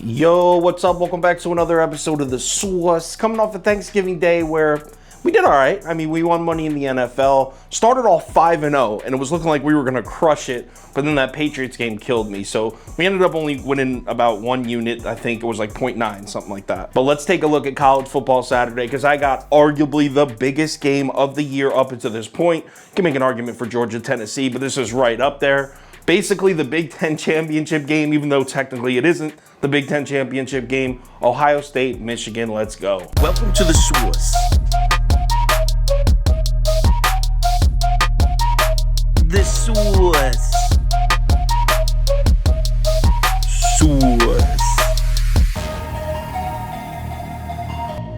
Yo, what's up? Welcome back to another episode of The Sauce. Coming off of Thanksgiving Day where we did all right. I mean, we won money in the NFL, started off 5-0, and it was looking like we were going to crush it, but then that Patriots game killed me. So we ended up only winning about one unit. I think it was like 0.9, something like that. But let's take a look at college football Saturday because I got arguably the biggest game of the year up until this point. You can make an argument for Georgia, Tennessee, but this is right up there. Basically the Big Ten championship game, even though technically it isn't the Big Ten championship game. Ohio State, Michigan, let's go. Welcome to The Sauce. The Sauce. Sauce.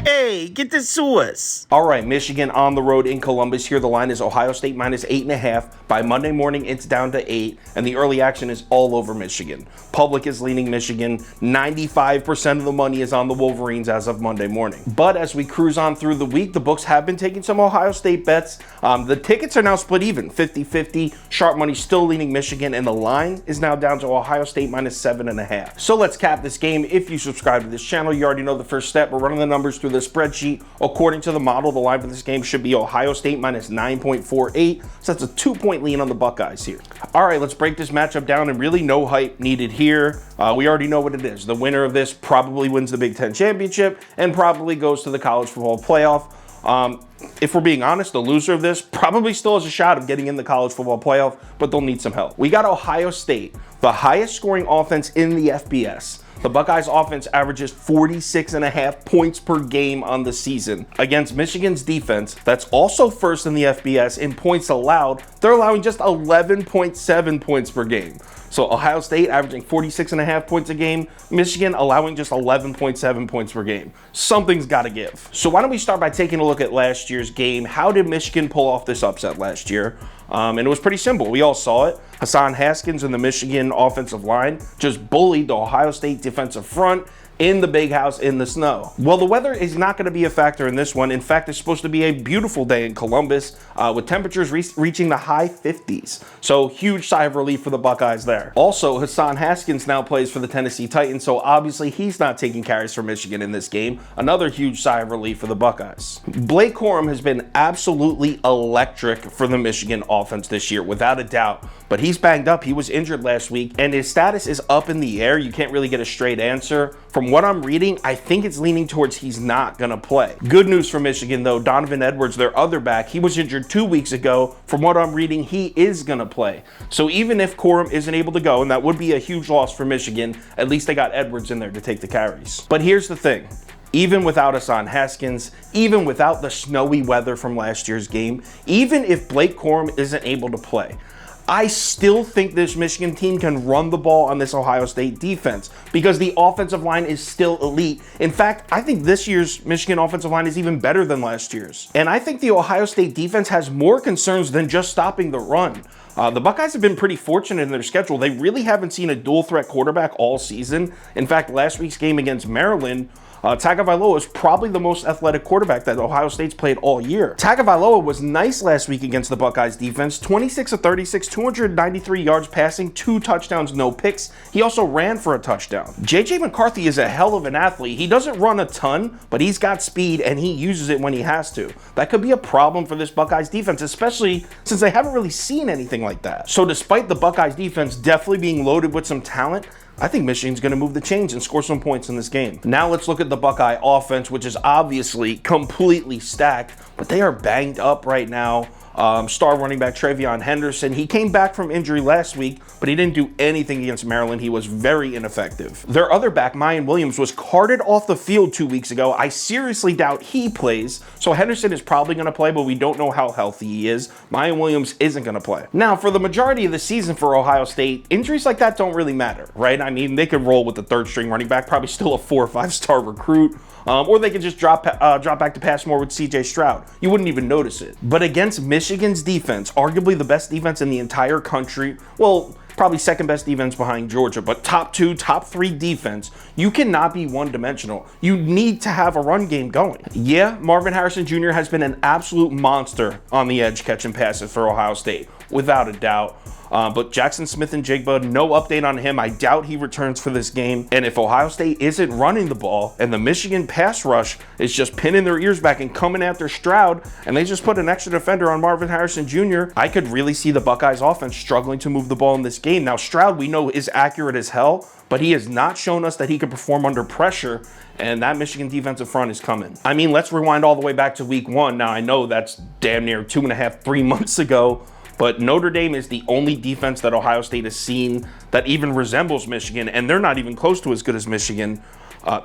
Hey, get the sauce. All right, Michigan on the road in Columbus. Here the line is Ohio State minus 8.5. By Monday morning, it's down to 8, and the early action is all over Michigan. Public is leaning Michigan. 95% of the money is on the Wolverines as of Monday morning. But as we cruise on through the week, the books have been taking some Ohio State bets. The tickets are now split even, 50-50. Sharp money still leaning Michigan, and the line is now down to Ohio State minus 7.5. So let's cap this game. If you subscribe to this channel, you already know the first step. We're running the numbers through the spreadsheet. According to the model, the line for this game should be Ohio State minus 9.48. So that's a 2-point lean on the Buckeyes here. All right, let's break this matchup down, and really no hype needed here. We already know what it is. The winner of this probably wins the Big Ten championship and probably goes to the college football playoff. If we're being honest, the loser of this probably still has a shot of getting in the college football playoff, but they'll need some help. We got Ohio State, the highest scoring offense in the FBS. The Buckeyes offense averages 46.5 points per game on the season. Against Michigan's defense, that's also first in the FBS in points allowed, they're allowing just 11.7 points per game. So Ohio State averaging 46.5 points a game, Michigan allowing just 11.7 points per game. Something's got to give. So why don't we start by taking a look at last year's game. How did Michigan pull off this upset last year? And it was pretty simple. We all saw it. Hassan Haskins and the Michigan offensive line just bullied the Ohio State defensive front in the big house in the snow. Well, the weather is not going to be a factor in this one. In fact, it's supposed to be a beautiful day in Columbus with temperatures reaching the high 50s. So huge sigh of relief for the Buckeyes there. Also, Hassan Haskins now plays for the Tennessee Titans, so obviously he's not taking carries for Michigan in this game. Another huge sigh of relief for the Buckeyes. Blake Corum has been absolutely electric for the Michigan offense this year, without a doubt. But he's banged up. He was injured last week, and his status is up in the air. You can't really get a straight answer. From what I'm reading, I think it's leaning towards he's not going to play. Good news for Michigan, though. Donovan Edwards, their other back, he was injured 2 weeks ago. From what I'm reading, he is going to play. So even if Corum isn't able to go, and that would be a huge loss for Michigan, at least they got Edwards in there to take the carries. But here's the thing. Even without Hassan Haskins, even without the snowy weather from last year's game, even if Blake Corum isn't able to play, I still think this Michigan team can run the ball on this Ohio State defense because the offensive line is still elite. In fact, I think this year's Michigan offensive line is even better than last year's. And I think the Ohio State defense has more concerns than just stopping the run. The Buckeyes have been pretty fortunate in their schedule. They really haven't seen a dual threat quarterback all season. In fact, last week's game against Maryland, Tagovailoa is probably the most athletic quarterback that Ohio State's played all year. Tagovailoa was nice last week against the Buckeyes defense, 26 of 36, 293 yards passing, 2 touchdowns, no picks. He also ran for a touchdown. JJ McCarthy is a hell of an athlete. He doesn't run a ton, but he's got speed and he uses it when he has to. That could be a problem for this Buckeyes defense, especially since they haven't really seen anything like that. So despite the Buckeyes defense definitely being loaded with some talent, I think Michigan's going to move the chains and score some points in this game. Now let's look at the Buckeye offense, which is obviously completely stacked, but they are banged up right now. Star running back Travion Henderson, he came back from injury last week, but he didn't do anything against Maryland. He was very ineffective. Their other back, Michigan Williams, was carted off the field 2 weeks ago. I seriously doubt he plays, so Henderson is probably going to play, but we don't know how healthy he is. Michigan Williams isn't going to play. Now, for the majority of the season for Ohio State, injuries like that don't really matter, right? I mean, they could roll with the third string running back, probably still a 4 or 5 star recruit. Or they could just drop back to pass more with CJ Stroud. You wouldn't even notice it. But against Michigan's defense, arguably the best defense in the entire country, well, probably second best defense behind Georgia, but top 2, top 3 defense, you cannot be one-dimensional. You need to have a run game going. Yeah, Marvin Harrison Jr. has been an absolute monster on the edge catching passes for Ohio State, without a doubt. But Jackson Smith-Njigba, no update on him. I doubt he returns for this game. And if Ohio State isn't running the ball and the Michigan pass rush is just pinning their ears back and coming after Stroud, and they just put an extra defender on Marvin Harrison Jr., I could really see the Buckeyes offense struggling to move the ball in this game. Now, Stroud, we know, is accurate as hell, but he has not shown us that he can perform under pressure, and that Michigan defensive front is coming. I mean, let's rewind all the way back to week 1. Now, I know that's damn near 2.5, 3 months ago, but Notre Dame is the only defense that Ohio State has seen that even resembles Michigan, and they're not even close to as good as Michigan.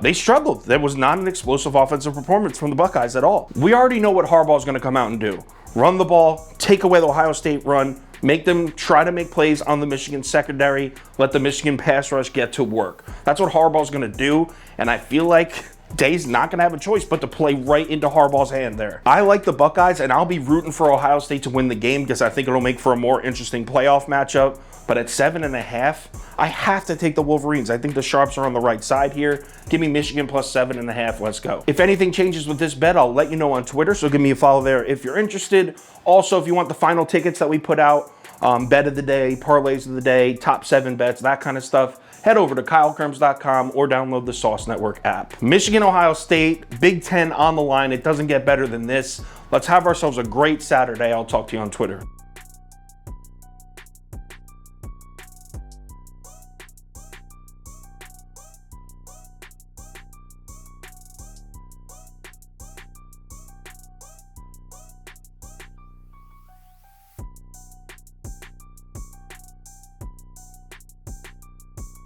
They struggled. There was not an explosive offensive performance from the Buckeyes at all. We already know what Harbaugh is going to come out and do. Run the ball, take away the Ohio State run, make them try to make plays on the Michigan secondary, let the Michigan pass rush get to work. That's what Harbaugh's going to do, and I feel like Day's not going to have a choice but to play right into Harbaugh's hand there. I like the Buckeyes, and I'll be rooting for Ohio State to win the game because I think it'll make for a more interesting playoff matchup. But at 7.5, I have to take the Wolverines. I think the Sharps are on the right side here. Give me Michigan plus 7.5. Let's go. If anything changes with this bet, I'll let you know on Twitter, so give me a follow there if you're interested. Also, if you want the final tickets that we put out, bet of the day, parlays of the day, top 7 bets, that kind of stuff, head over to KyleKirms.com or download the Sauce Network app. Michigan, Ohio State, Big Ten on the line. It doesn't get better than this. Let's have ourselves a great Saturday. I'll talk to you on Twitter.